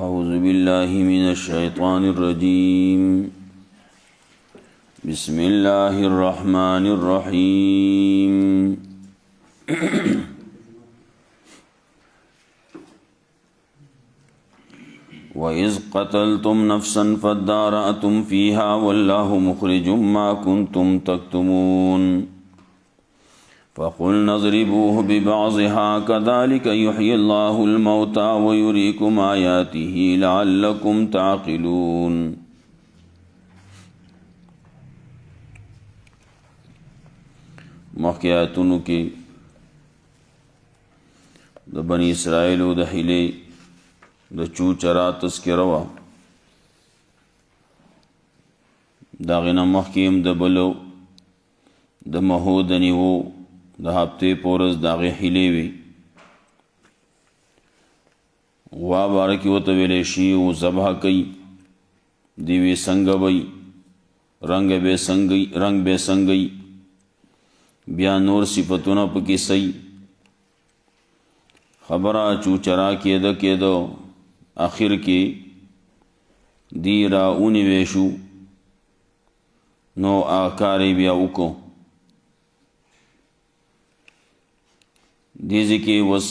أعوذ بالله من الشيطان الرجيم. بسم الله الرحمن الرحيم. وإذ قتلتم نفسا فادارأتم فيها والله مخرج ما كنتم تكتمون فقلنا اضربوه ببعضها كذلك يحيي الله الموتى ويريكم آياته لعلكم تعقلون. مخکې آیاتونو کې د بنی اسرائیلو د حیلې د چوچرا تذکره وه. د هغې نه مخکې هم د بلو د مهو د نیوو د هفتې په ورځ د هغې حیلې وي. غوا باره کې ورته ویلی شي و ذبح کوي، د یوې څنګه وی رنګ به څنګه بیا نور صفتونه پکې صحیح خبره چوچرا کېده آخر کې دی را ونیوی شو نو کار یې بیا وکړو. دې ځای کې وس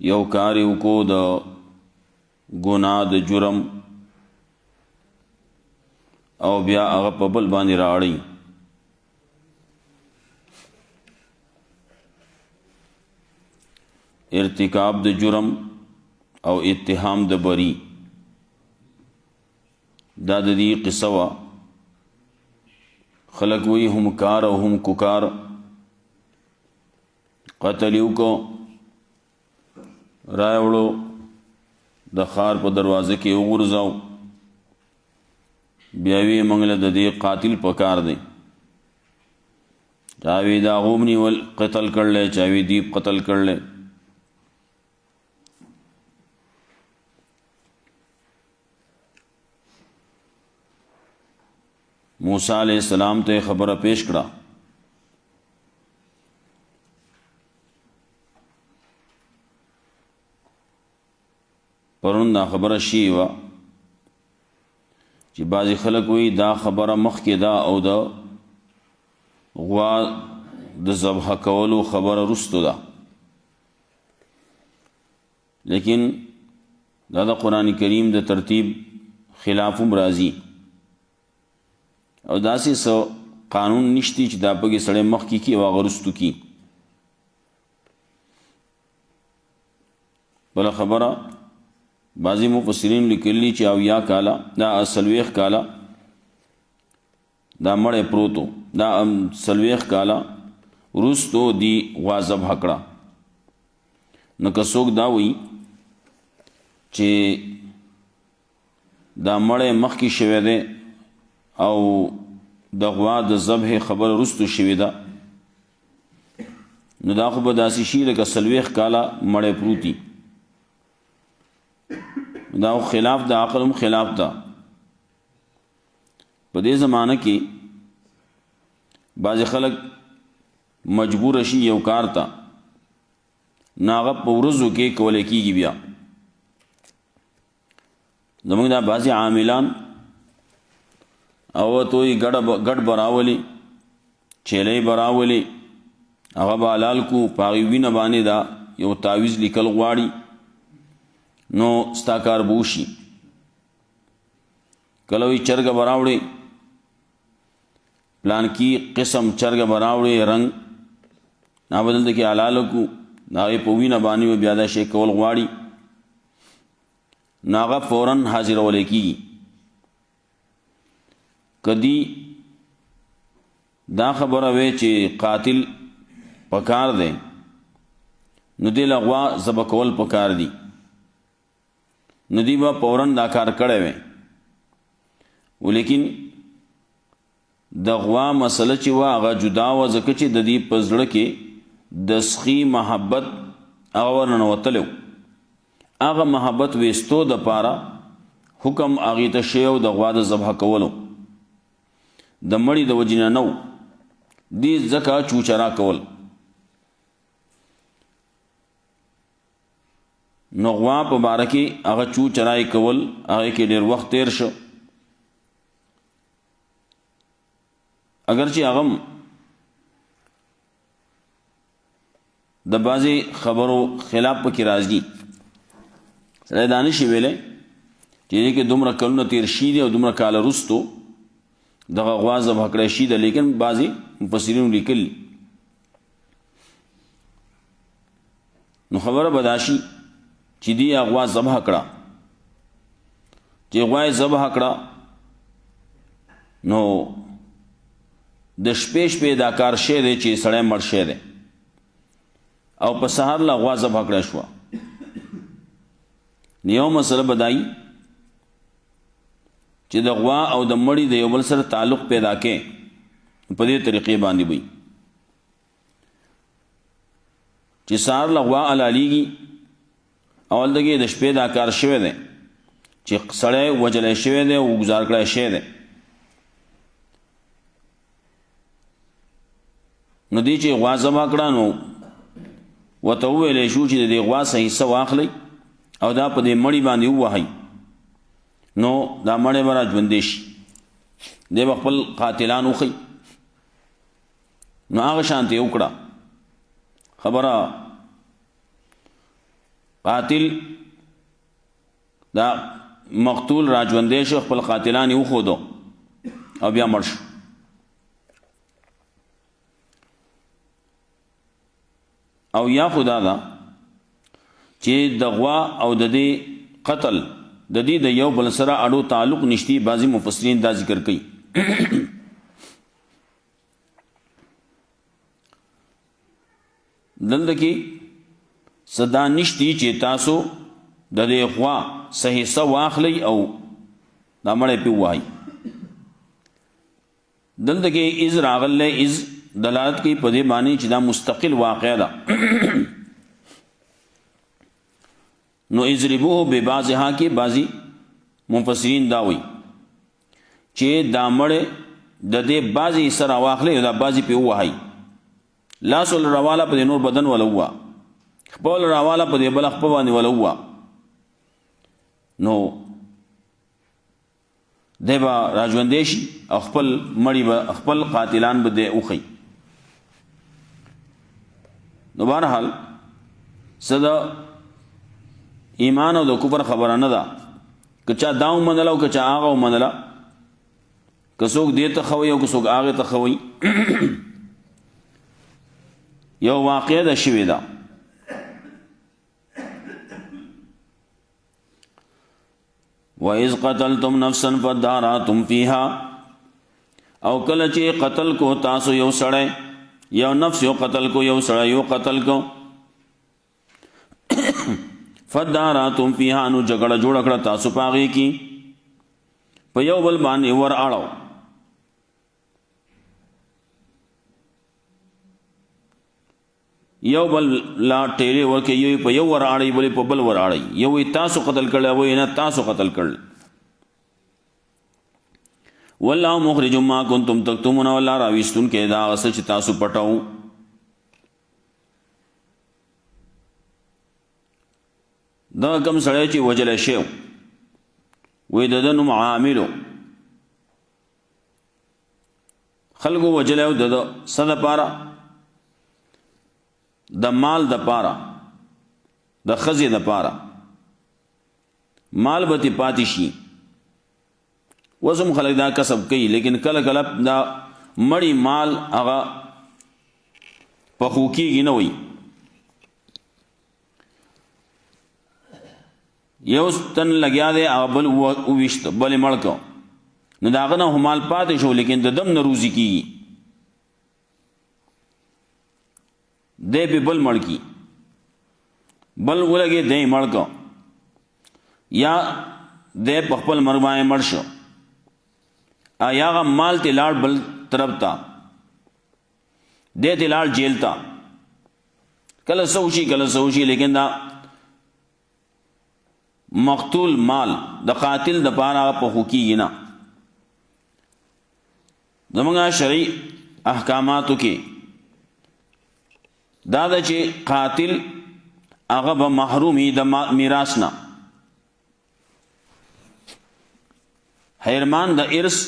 یو کار یې وکړو د ګناه د جرم او بیا هغه په بل باندې راړی. ارتکاب د جرم او اتهام د بری دا د دې قصه وه. خلق وی هم کار او هم ککار قتل یې وکړو، رایې وړو د ښار په دروازه کې وغورځاو، بیا وی موږ له د دې قاتل په کار دی. چا وی د هغه ونیول قتل کړلی، چا وی دیب قتل کړلی. موسیٰ علیہ السلام ته خبره پیش کړه. پرون دا خبره شي وه چې بعضې خلک وایي دا خبره مخکې ده او د غوا د ذبح کولو خبره وروستو ده، لیکن دا د قرآن کریم د ترتیب خلاف هم راځي او داسې څه قانون نشتی چې دا پکې سړی مخکې کي او هغه وروستو کي. بله خبره بعضې مفسرین لیکلي چې 70 کاله دا 40 کاله دا مړی پروتو، دا 40 کاله وروستو دی غوا ذبح کړه. نو که څوک دا وایي چې دا مړی مخکې شوی دی او د غوا د ذبح خبره وروستو شوې ده، نو دا خو به داسې شي لکه 40 کاله مړی پروتي. دا خلاف د عقل هم خلاف ده. په دې زمانه کې بعضې خلک مجبور شي یو کار ته، نو هغه په ورځو کې کولی کېږي. بیا زموږ دا بعضې عاملان او توی ګډ براولی چیلی براولی هغه به حلال کو، په هغې وینه باندې دا یو تعویز لیکل غواړي، نو ستا کار به وشي. کله وی چرګه به راوړې، پلانکي قسم چرګه به راوړې رنګ هغه به دلته کې حلال کو، د هغې په وینه باندې به بیا دا شی کول غواړي، نو هغه فوراً حاضرولی کېږي. کدی دا خبره وی چې قاتل پکار دی، نو دی له غوا ذبح کول پکار دی، نو دی به فوراً دا کار کړی وی. ولیکن د غوا مسله چې وه هغه جدا وه، ځکه چې د دې په زړه کې د سخي محبت هغه ورننوتلی و. هغه محبت ویستو دپاره حکم هغې ته شوی و د غوا د ذبح کولو، د مړي د وجې نه نه و، دې ځکه چوچرا کول. نو غوا په باره کې هغه چو چرای کول هغه کې ډېر وخت تیر شو اگرچه هغه د بعضې خبرو خلاف پکې راځي سړی دا نشي ویلی چې دې کې دومره کلونه تیر شي دي او دومره کاله وروستو دغه غوا ذبح کړی شي ده لیکن بعضې مفسرینو لیکلي نو خبره به دا شي چې دې غوا ذبح کړه چې غوا یې ذبح کړه نو د شپې شپې دا کار شی دی چې سړی مړ شی دی او په سهار لا غوا ذبح کړی شوه یو مسله به دایي چې د غوا او د مړي د یو بل سره تعلق پیدا کې په دې طریقې باندې وي چې سهار لا غوا علالیږي اول دغه د شپې دا کار شوی دی چې سړی وجلی شوی دی او گزار کړی شوی دی نو دی چې غوا ذبح کړه نو ورته وویلی شو چې د دې غوا څه حصه واخلئ او دا په دې مړي باندې ووهئ نو دا مړی به راژوندی شي دی به خپل قاتلان وښي نو هغه شانتې وکړه خبره قاتل دا مقتول راژوندی شو خپل قاتلان یې وښودو او بیا مړ شو او یا خدا دا چې د غوا او د دې قتل د دې د یو بل سره اړو تعلق نشتی بعضی مفسرین دا ذکر کوي دلته کې صدا نشتی چې تاسو د دې غوا صحیح سو واخلی او دا مړی پې ووایي دلته کې از راغلی از دلالت کوي په دې باندې چې دا مستقل واقع ده نو اضربوه ببعضها کې بعضی مفسرین دا وایي چې دا مړی د دې بعضې حصه راواخلی او دا بعضې پې ووهئ لاس ول راواله په دې نور بدن وله ووه خپه ول راواله په دې بله خپه باندې وله ووه نو دی به راژوندی شي او خپل مړي به خپل قاتلان به دی وښي نو بهرحال څه د ایمان او د کفر خبره نه ده که چا دا ومنله او که چا هغه ومنله که څوک دې ته ښه وایي او که څوک هغې ته ښه وایي یو واقعه ده شوې ده وَإِذْ قَتَلْتُمْ نَفْسًا فَادَّارَأْتُمْ فِيهَا او کله چې قتل کو تاسو یو سړی یو نفس یو قتل کو یو سړی یو قتل کو فَادَّارَأْتُمْ فِيهَا نو جګړه جوړه کړه تاسو په هغې کې په یو بل باندې ور اړو یو بل لا ټیلې ورکې یو په یو ور اړی بلې په بل ور اړی یو تاسو قتل کړل او نه تاسو قتل کړل والله مخرج ما کنتم تکتمون والله راویستون کې دا اصل چې تاسو پټاو دا کم سړی چې وجل شي وې د نوم عاملو خلکو وجل او د صد پاره د مال د پاره د خزې د پاره مال به تی پاتې شي وزم خلک دا کسب کوي لیکن کله کله دا مړی مال هغه پخو کېږي نه وي یو تن لګیا دی هغه بل وویشت بل یې مړ کړ نو د هغه نه خو مال پاتې شو لیکن د دم نه روزي کېږي دی پې بل مړ کی بل ولګې دی مړ کو یا دی په خپل مرګ باندې مړ شو یا هغه مال ته لاړ بل طرف ته دی ته لاړ جیل ته کله څه وشي لیکن دا مقتول مال د قاتل د پاره په خو کېږي نه زموږ شرعي احکاماتو کې دا ده چې قاتل هغه به محرومي د میراث نه. حرمان د ارث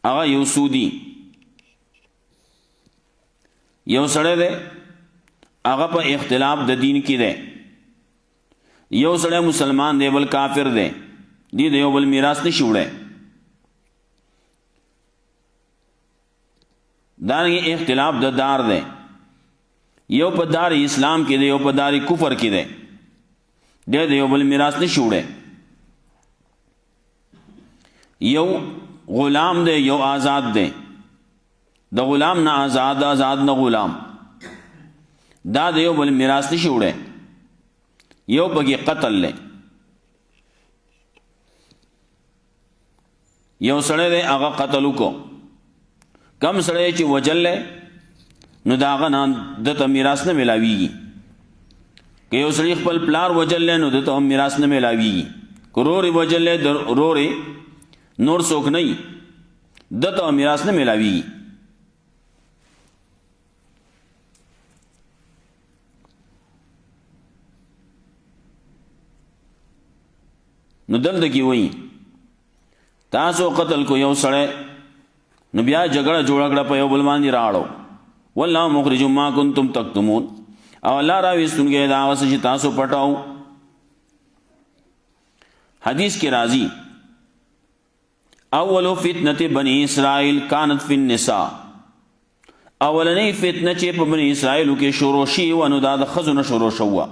هغه یو سودی یو سړی دی هغه په اختلاف د دین کې دی. یو سړی مسلمان دی بل کافر دی، دی د یو بل میراث نشي وړی. دارنګه اختلاف د دار دی، یو په دار اسلام کې دی یو په دار کفر کې دی، دی د یو بل میراث نشي وړی. یو غلام دی یو آزاد دی، د غلام نه آزاد، آزاد نه غلام، دا د یو بل میراث نشي وړی. یو پکې قتل لے، یو سړی دی هغه قتل وکړو، کم سړی چې وجل لے نو د هغه نه دته میراث نه میلاویږي. که یو سړی خپل پلار وجل لے نو دته هم میراث نه میلاویږي. که رورې وجل لے د رورې نور څوک نه وي دته میراث نه میلاویږي. نو دلته کې وایي تاسو قتل کو یو سړی، نو بیا جګړه جوړه کړه په یو بل باندې راړو. والله مخرج ما کنتم تکتمون، او الله راویستونکی دا هغه څه چې تاسو پټاو. حدیث کې راځي اولو فتنه بنی اسرائیل کانت فی النساء، اولنی فتنه چې په بنی اسرائیلو کې شروع شي و نو دا د ښځو نه شروع شوه.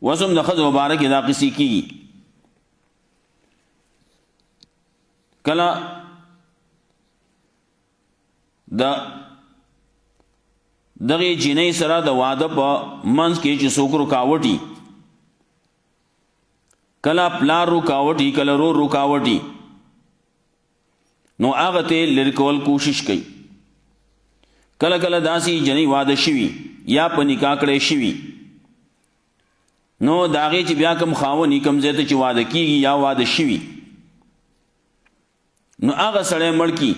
وسم د ښځو مبارک دا قصې کېږي. کله دغه جنۍ سره د واده په منځ کې چې څوک رکاوټي، کله پلار رکاوټي کله رور رکاوټي، نو هغه ته لرې کول کوشش کوي. کله کله داسې جنۍ واده شوي یا په نکاح کړی شوي، نو د هغې چې بیا کوم خاوند کوم ځای ته چې واده کېږي یا واده شوي، نو هغه سړی مړ کي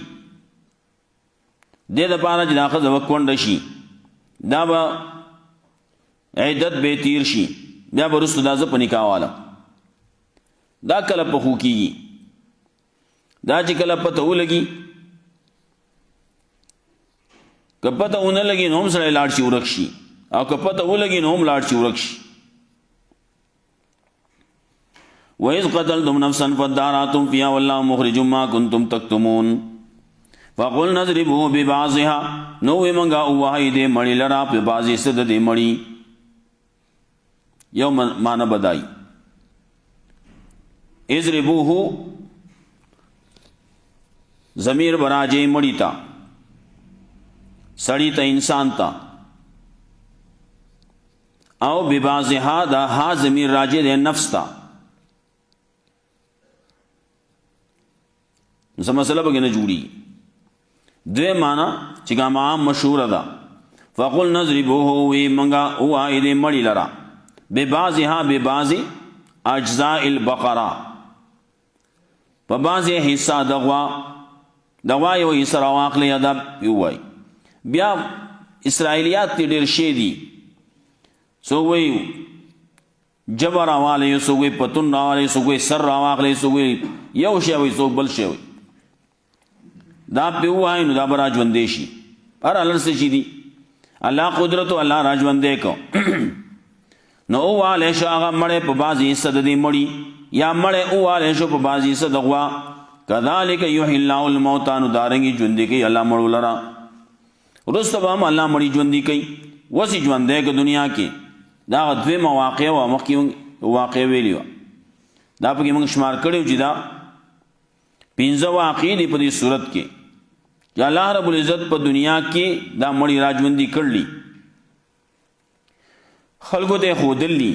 دې دپاره چې دا ښځه به کونډه شي، دا به عدت به تیر شي، بیا به وروسته دا زه په نکاح والم. دا کله پخو کېږي، دا چې کله پته ولګي، که پته ونه لګي نو هم سړی لاړ شي ورک شي، او که پته ولګي نو هم لاړ شي ورک شي. وَإِذْ قَتَلْتُمْ نَفْسًا فَادَّارَأْتُمْ فِيهَا وَاللَّهُ مُخْرِجٌ مَا كُنْتُمْ تَكْتُمُونَ فَقُلْنَا اضْرِبُوهُ بِبَعْضِهَا، نو وی منګه ووهئ دې مړي لره په بعضې څه د دې مړي. یو معنی بدایي اضربوه ضمیر براجع مړي ته، سړي ته انسان ته، او ببعضها دا ها ضمیر راجع دی نفس ته. څه مسله به نه جوړي. دوی معنی چې کومه عام مشهوره ده، فقلنا اضربوه وی منګه ووهئ دې مړي لره ببعضها ببعض اجزاء البقره، په بعضې حصه د غوا یو حصه راواخلئ یا دا ووایي. بیا اسرائیلیات تی ډېر شی دي، څوک وایي جبه راوالی، څوک وایي پتون راوالی، څوک وایي سر راواخلی، څوک وایي یو شی وایي، څوک بل شی وایي. دا پې ووایي نو دا به را ژوندی شي. هر هلر څه چې دي الله قدرت و الله را ژوندی کو. نو ووالی شو هغه مړی په بعضې حصه د دې مړي، یا مړی ووالی شو په بعضې حصه د غوا. کذلک یحیی الله الموتى، نو دارنګې ژوندي کوي الله مړو لره. وروسته به هم الله مړي ژوندي کوي. وسې ژوندی که دنیا کې دا هغه دویمه واقع وه، مخکې واقع ویلې وه، دا پکې موږ شمار کړی و چې دا 15 واقع دي په دې صورت کې چې الله رب العزت په دنیا کې دا مړي را ژوندي کړلي، خلکو ته ښودلي.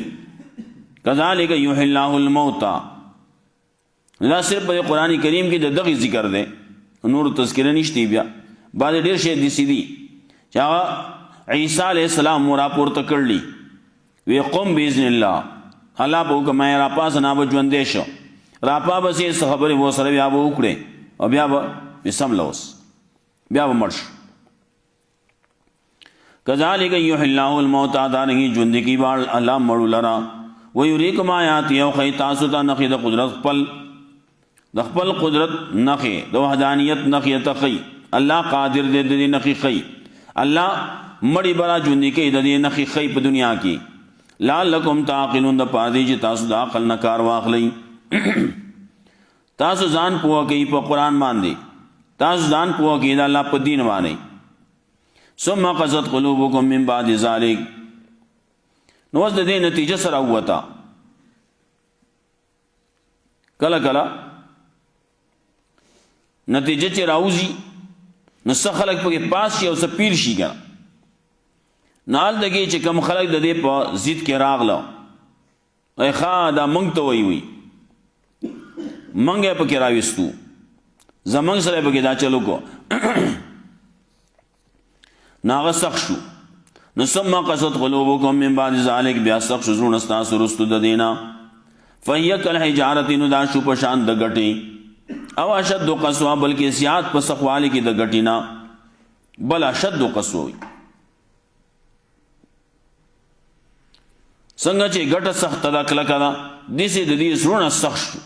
کذلک یحیی الله الموتى، دا صرف په قرآن کریم کې د دغې ذکر دی، نور تذکره نشتی. بیا بعضې ډېر شی داسې دي چې هغه عیسی علیه السلام مو راپورته کړلي، وی قم باذن الله، الله په حکم یې راپاسه به ژوندی شو، راپابسې څه خبرې و سره بیا به وکړې، او بیا به سمله اوس بیا به مړ شو. کذالک یحیی الله الموتى دارنګي ژوند کی وال الله مړو لرا ویریکم آیات یو خی تاسو ته نخې د قدرت خپل د خپل قدرت نخې د وحدانیت نخې ته خی الله قادر دې دې نخې خی الله مړی برا ژوند کی د دې نخې خی په دنیا کې لعلکم تعقلون د پادې چې تاسو د عقل نه کار واخلئ تاسو ځان پوه کوي په قرآن باندې تاسو ځان پوه کوي د الله په دین باندې ثم قست قلوبكم من بعد ذلك نو د دې نتیجه سره وتا کله کله نتیجه چې راوځي نو څه خلک په پاس شي او څه پیر شي ګره نال دګي چې کم خلک د دې په ضد کې راغله ای خا دا مونږ ته وی منګه پکې راوستو زمنګ سره پکې دا چلو کو ناغه سخت شو نو ثم قست قلوبكم من بعد ذلك بیا سخت شو نستاس رستو د دینا فهي كالحجاره نو دا شو په شان د غټي او اشد قسوه بلکې زیات په سخوالی کې د غټینا بل اشد قسوه څنګه چې غټه سخت د کله کله دسه د دې زړه سخت شو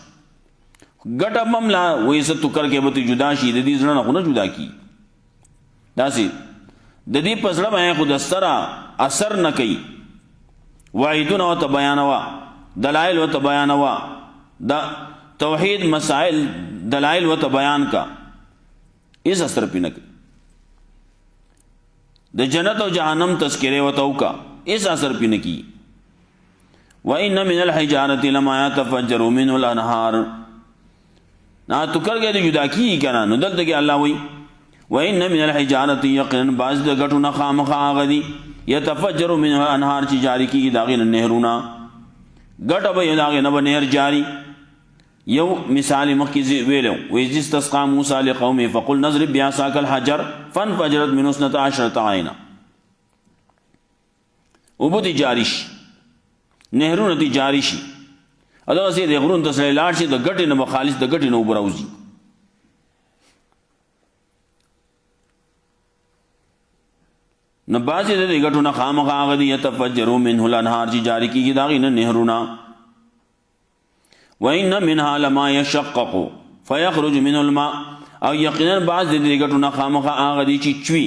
غټه مملا وېسه تو کر کې به جدا شي د دې زړه نه جدا کی داسي د دې پسړه باندې خود سره اثر نه کوي وعیدونه او بیانوا دلائل او بیانوا د توحید مسائل دلائل او بیان کا اس اثر پینه د جنت او جهنم تذکره وتو کا اس اثر پینه کی وان من الحجاره لما يتفجر منه الانهار نا تو کر گئے جدا کی کنا نو دلته کې الله وی وان من الحجاره يقين بعض د غټو خامخا غدي يتفجر منها الانهار چې جاری کی داغه نهرونا غټه به داغه نه نهر جاری یو مثال مخکې ویلو وې استسقى موسى لقومه فقل نضرب بعصاك الحجر فانفجرت منه 12 عينا وبدي جاریش نهرونه دي جاری شي ادا سي د غرون د سره لاړ شي د غټي نه مخالص د غټي نه وبراوزي نو بازي د غټو نه خامخا غدي يتفجروا منه الانهار چې جاری کیږي داغه نه نهرونه وان منها لما يشقق فيخرج منه الماء او یقینا بعض د غټو نه خامخا غدي چې چوي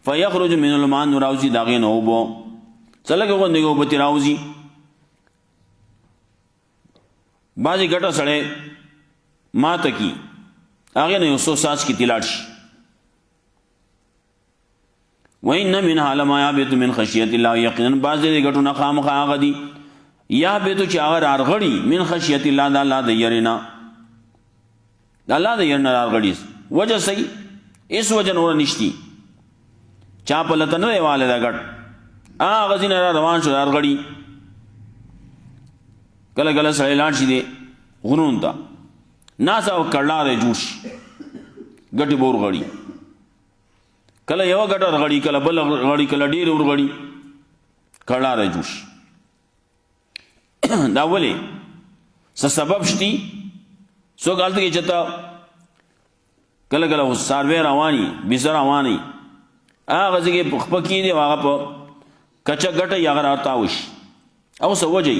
فيخرج منه الماء نوراوزي داغه نه وبو څلګه غوندې وبتی راوزي بازي غټه سړې ما تکي هغه نه وسو ساز کی تلاړ شي وان منها لما يهبط من خشيه الله يقينا بعض دې غټو نه خامخا غدي یا به تو چې هغه ارغړي من خشيه الله د الله د يرنا د الله د يرنا ارغړي وجه صحیح اس وجه نور نشتی چا په لته نه والے دا غټ هغه ځین روان شو ارغړي کله کله سړی لاړ شي دی غنون تا ناسا او کړلاره جوړ شي ګټي بور غړي کله یو ګټه غړي کله بل غړي کله ډیر ور غړي کړلاره جوړ شي دا ولې څه سبب شتي سو غلطه کې چتا کله کله سروې رواني بيسر رواني هغه ځکه پخپکی دی هغه په کچا ګټه یې هغه راوتاوش او سوجي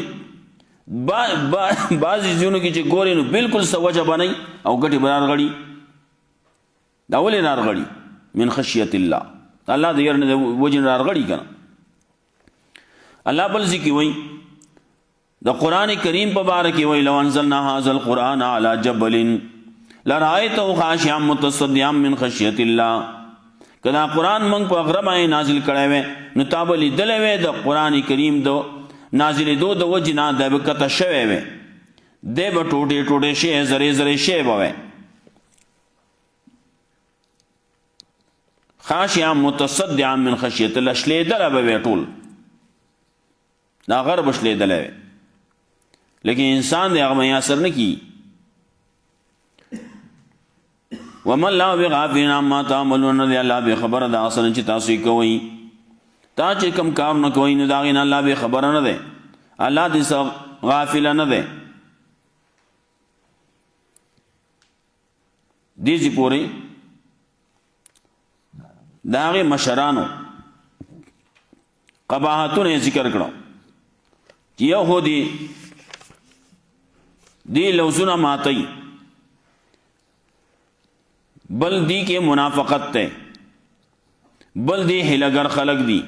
بعضی ځینو کې چې ګورې نو بالکل سوجه بنئ او ګټي برار غړي دا ولې نار غړي من خشیت الله الله دې يرنه وجن نار غړي کنه الله بل ذکر وای د قران کریم په باره کې وای لو انزلنا هذا القران على جبل لرأيته خاشعا متصدعا من خشیت الله کله قران موږ په غره باندې نازل کړی و نو تابه لیدلې و د قران کریم دو نازل دو د وجنا د بکته شوي و د به ټوټه ټوټه شي زری زری شي بوي خاشعا متصدعا من خشیت الله شلې دره به ټول دا غرب شلې دله لیکن انسان دې هغه اثر نه کی ومن لا بغافل عما تعملون دې الله به خبر ده اصل چې تاسو کوي تا چې کم کار نه کوي نو دا غین الله به خبر نه ده الله دې سب غافل نه ده دې چې پوری داغه مشرانو قباحتونه ذکر کړو چې یو هو دی لوزونه ماتي، بل دی کې منافقت ته، بل دی هلګر خلق دی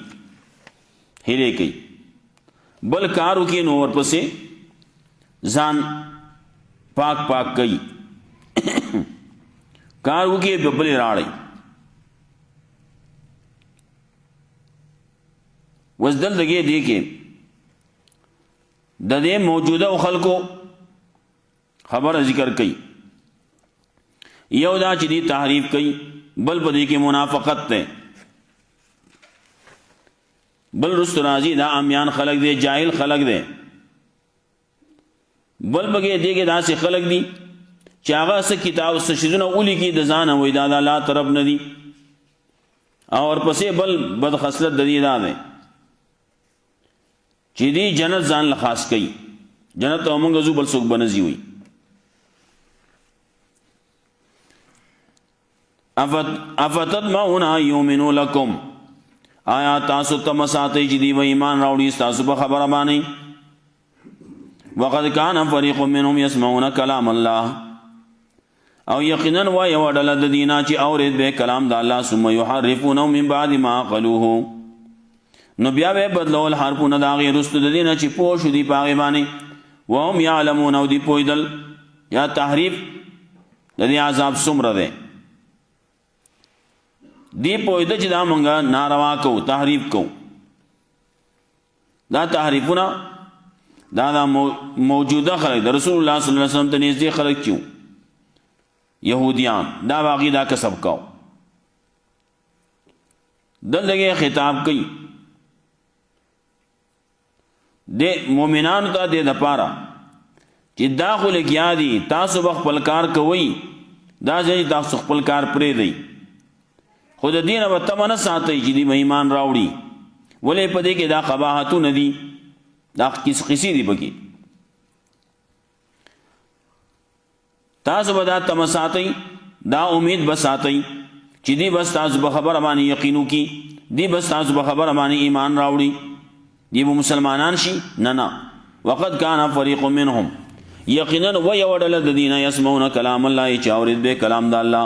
هلې کوي، بل کارو کې نو ورپسې ځان پاک کوي کارو کې ببل راړي. وزدل دګې دی کې د دې موجوده خلکو خبر ذکر کوي، یو دا چې دی تحریف کوي، بل په دې کې منافقت ده، بل رست راضی دا امیان خلق دے، جاہل خلق دے، بل بگے دے کے دا سے خلق دی چاغا سے کتاب سے شیزونه اولی کی د ځان وې دا الله طرف نه دی، اور پسې بل بد خصلت د دې دا ده چې دی جنت ځان لخاص کوي، جنت او موږ زو بل څوک بنځي وي. افتطمعون ان یؤمنوا لکم، آیا تاسو تم ساتي چې دی و ایمان راوړي تاسو په خبره باندې. وقد كان فريق منهم يسمعون كلام الله، او یقینا و یو ډله د دینه چې اورید به کلام د الله، ثم يحرفونه من بعد ما قالوه، نو بیا به بدلول حرفونه د هغې رستو د دینه چې پوه شو دي په هغې باندې، وهم یعلمون، او دی پوهېدل. یا تحریف د دې عذاب څومره دی، دی پوهېده چې دا مونږه ناروا کوو، تحریف کوو. دا تحریفونه دا موجوده خلک د رسول الله صلی الله علیه وسلم ته نږدې خلک چې یهودیان، دا باغی دا کسب کوو. دلته خطاب کوي د مؤمنانو ته د دپاره چې دا خو لګیا دي، تاسو به خپل کار کوئ، دا ځای تاسو خپل کار پرېږدئ، خو د دې نه به تمه نه ساتئ چې دوی به ایمان راوړي، ولې په دې کې دا قباحتونه دي، دا قصې دي پکې. تاسو به دا تمه ساتئ، دا امید به ساتئ چې دی بس تاسو به خبره باندې یقین وکړي، دی بس تاسو به خبره باندې ایمان راوړي، دی به مسلمانان شي. نه وقد کان فریق منهم، یقینا و یو ډله د دینه یسمعون کلام الله، چې اورید به کلام د الله،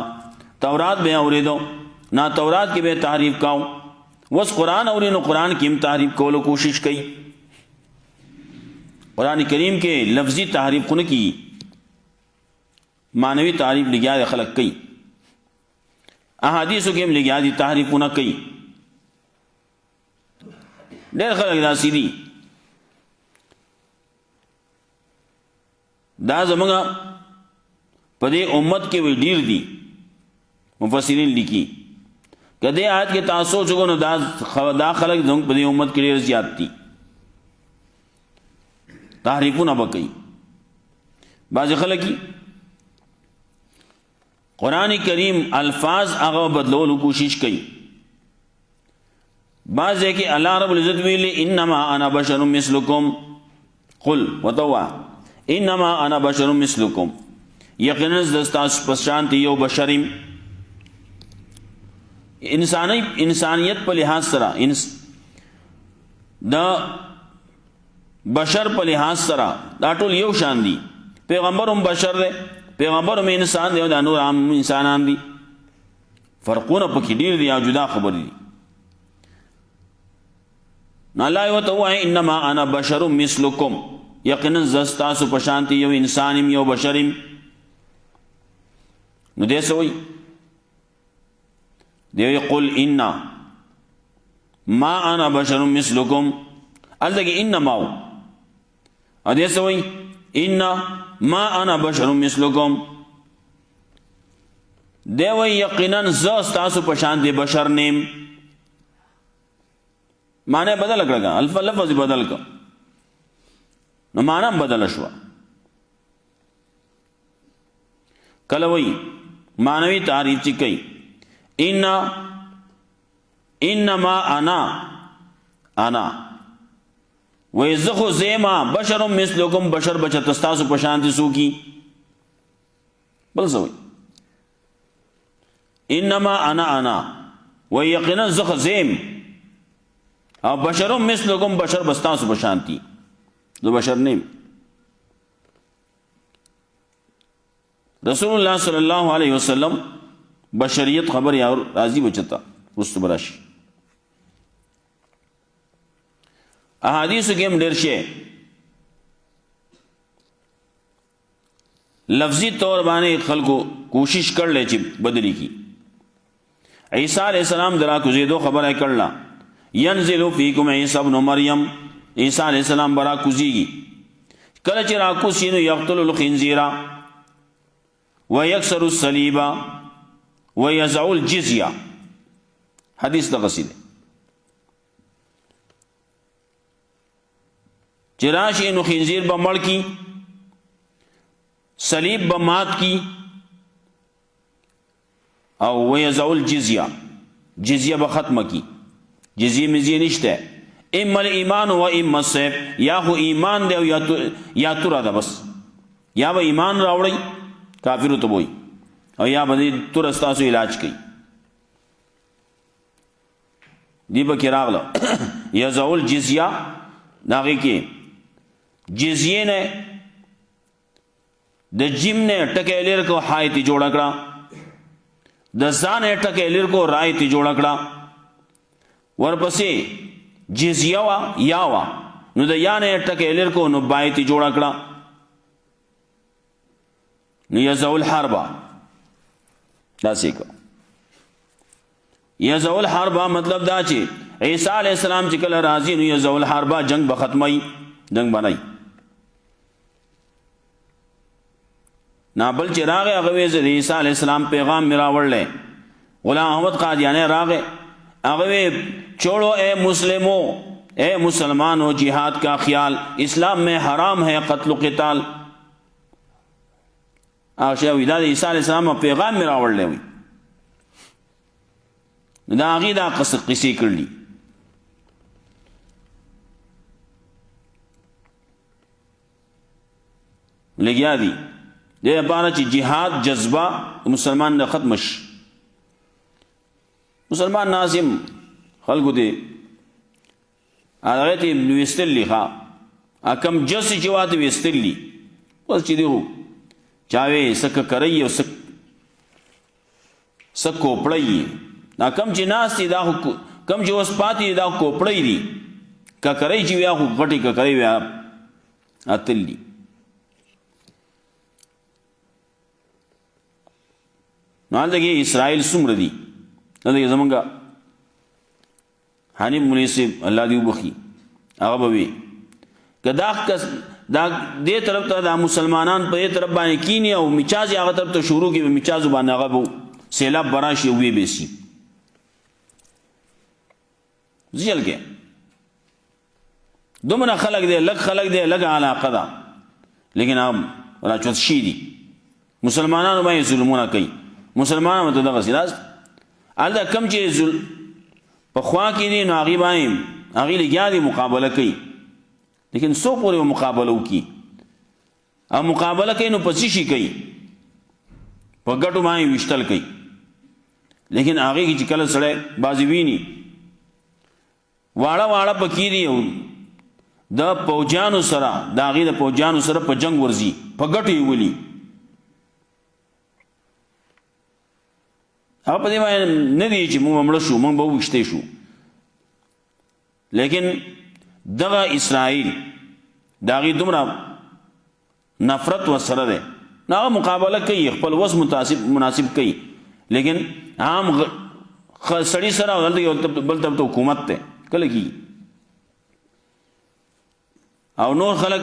تورات به اوریدو، نا تورات کې به تعریف کاو، وس قرآن اورینو قرآن کې هم تعریف کولو کوشش کوي. قرآن کریم کې لفظی تعریف کو نه کی، معنوی تعریف لګیا دي خلق کوي، احادیثو کې هم لګیا دي تعریفونه کوي. ډېر خلک داسې دي، دا زمونږ په دې امت کې وی ډېر دي. مفسرین لیکي کدی آیت کې تاسو چګو نو دا خلق زمونږ په دې امت کې ډېر زیات دي، تحریفونه به کوي. بعض خلک قرآن کریم الفاظ هغه بدلولو کوشش کوي. بعض کې الله رب العزت ویلي انما انا بشر مثلکم، قل وتوا انما انا بشر مثلکم، یقینا تاسو په شان یو بشریم. انسانیت په لحاظ سره، دا بشر په لحاظ سره دا ټول یو شان دي. پیغمبر هم بشر دی، پیغمبر هم انسان دی، او دا نور عام انسانان دي، فرقونه پکې ډېر دي او جدا خبرې دي. نو الله ورته وایي انما انا بشر مثلکم، یقینا زه ستاسو په شانتي یو انسان یم، یو بشر یم. نو دې څه وایي؟ دی قل انا ما انا بشر مثلکم، هلته کې انما و، او دې څه وایي؟ انا ما انا بشر مثلکم. دی وایي یقینا زه ستاسو په شانتي بشر نیم. معنی بدل کړه، لفظ بدل کړه، نو معنی بدل شو. کله وایي معنوي تعریف چې کوي انما انا وی زخو زیما بشر مثلکم، بشر بچت استاسو پشانتی سو کی. بل سوئی انما انا وی یقینا زخ زیم، او بشر مثلکم بشر بستاسو بشانتی دو بشر نیم. رسول الله صلی الله علیه وسلم بشریت خبر یا راضی بچتا رستو براشی. احادیثو کې هم ډېر شی لفظی طور باندې خلکو کوشش کړل چې بدلی کی. عیسی علیہ السلام درا کوزیدو خبره کړلا ینزل فیکم عیسی ابن مریم، عیسی علیہ السلام برا کوزیږي کله چې را کوسینو یقتل الخنزیر ويكسر الصليب ويزع الجزيه. حدیث دا غسیل چراشی نو خنزیر با مڑ کی، صلیب با مات کی، او ویزع الجزیہ جزیہ با ختم کی. جزیہ مزیہ نشتے اما الایمان و اما السیف، یا خو ایمان دے یا تورا دا بس، یا با ایمان راوڑی کافرو تو بوئی او یا با تور استاسو علاج کی. دی با کراغ لو یزع الجزیہ ناغی کی جزیے نے د جیم نے ٹکے لیر کو حایتی جوڑا کڑا، د زان نے ٹکے لیر کو رایتی جوڑا کڑا، ورپسے جزیہ وا یا وا نو د یا نے ٹکے لیر کو نو بایتی جوڑا کڑا نو یزع الحربہ دا سیکو. یزع الحربہ مطلب دا چی عیسیٰ علیہ السلام چی کل رازی نو یزع الحربہ جنگ بختمائی جنگ بنائی. نابل چی راغے اغویز عیسیٰ علیہ السلام پیغام میراوڑ لے غلام احمد قادیانے راغے اغوی چھوڑو اے مسلمو، اے مسلمانو جہاد کا خیال، اسلام میں حرام ہے قتل و قتال. آشیاوی دا عیسیٰ علیہ السلام پیغام میراوڑ لے ہوئی دا آغی دا قصی کر لی. لگیا دی دے پارا چی جہاد جذبہ مسلمان دا ختمش. مسلمان نازم خلقو دے آغیتی نویستل لی خواه اکم جسی چوات ویستل لی بس چی دیو چاوے سک کرائی و سک کوپڑائی نا کم چی ناس تی دا کم چی وسپاتی دا کوپڑائی دی ککرائی چی ویا خو غٹی ککرائی ویا اتل لی. نو لگے اسرائیل سمر دی لگے زمانگا حانیب منیسب اللہ دیو بخی اغبوی کہ دا دے طرف تا دا مسلمانان پا دے طرف بانے کینی او مچازی آغا طرف تا شروع کی مچازو بانے اغبو سیلاب براشی ہوئے بیسی زیل کے دومنا خلق دے لگ علاقہ دا لیکن اب راچوت شی دی مسلمانانو بانے ظلمونا کئی مسلمانانو تو دا غسیلاز آل دا کم چیز پا خواہ کی دی نو آغی بانے آغی لگیا دی مقابلہ کئی لیکن سو پورے وہ مقابلہ کی اب مقابلہ کئی نو پسیشی کئی پا گٹو بانے وشتل کئی لیکن آغی کی چکل سڑے بازیوینی واڑا واڑا پا کی دی دا پوجانو سرا دا آغی دا پوجانو سرا پا جنگ ورزی پا گٹی ولی اب پا دی بانے ندی چی مو ممڑ شو من باو وشتے شو لیکن دغا اسرائیل داغی دمرا نفرت و سر دے نا مقابلہ کئی خپل وس مناسب کئی لیکن عام سڑی سرا بل طب تو حکومت تے کل کی او نور خلق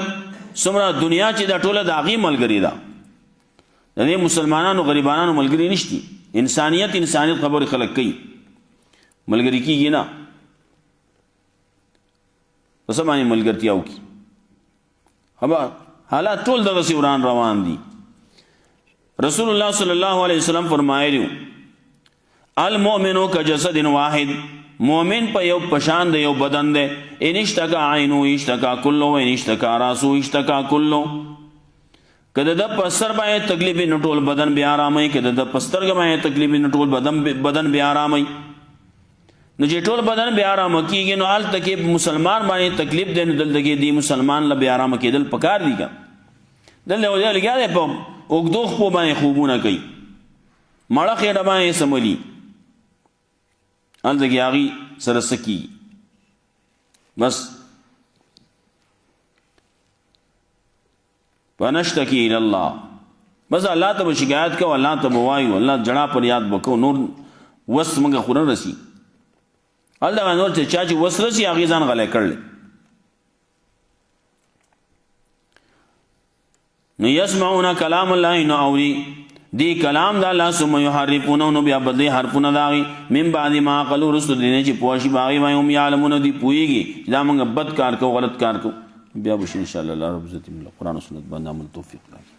سمرا دنیا چی دا ٹولا داغی ملگری دا دے مسلمانانو غریبانانو ملگری نشتی انسانیت خبر خلق کئی ملگری کی گی نا سمانی ملگرتیاو کی حالات طول دغسی وران روان دی. رسول اللہ صلی اللہ علیہ وسلم فرمائے دیو المؤمنو کا جسد واحد، مومن پا یو پشان دے یو بدن دے، ان اشتکا عینو اشتکا کلو ان اشتکا راسو اشتکا کلو. کده دا پستر بائے تکلیفی نٹول بدن بی آرامی، کده دا پستر بائے تکلیفی نٹول بدن بی آرامی. نو چې ټول بدن بیا آرام کیږي نو هلته کې مسلمان باندې تکلیف دی نو دلته کې دی مسلمان له بیا آرام کېدل پکار دي که دلته لګیا دی په اوږدو خپو باندې خوبونه کوي مړه خېټه باندې سملي هلته کې هغې سره څه کېږي بس فنشتکی الله بس الله ته به شکایت کوو الله ته به وایو الله جړه پر یاد به کوو نور وس موږ خو نه رسي هلته نور چې چا چې وس رسي هغې ځان غلی کړلی نو یسمعون کلام الله نو اوري دی کلام د الله ثم یحرفونه نو بیا بدلی حرفونه د هغې من بعد ما عقلوا وروسته د دې چې پوه شي په هغې باندې هم یعلمونه دوی پوهېږي چې دا موږ بد کار کوو غلط کار کوو بیا به شي انشاءالله الله رب عزت قرآن و سنت باندې عمل توفیق راکړي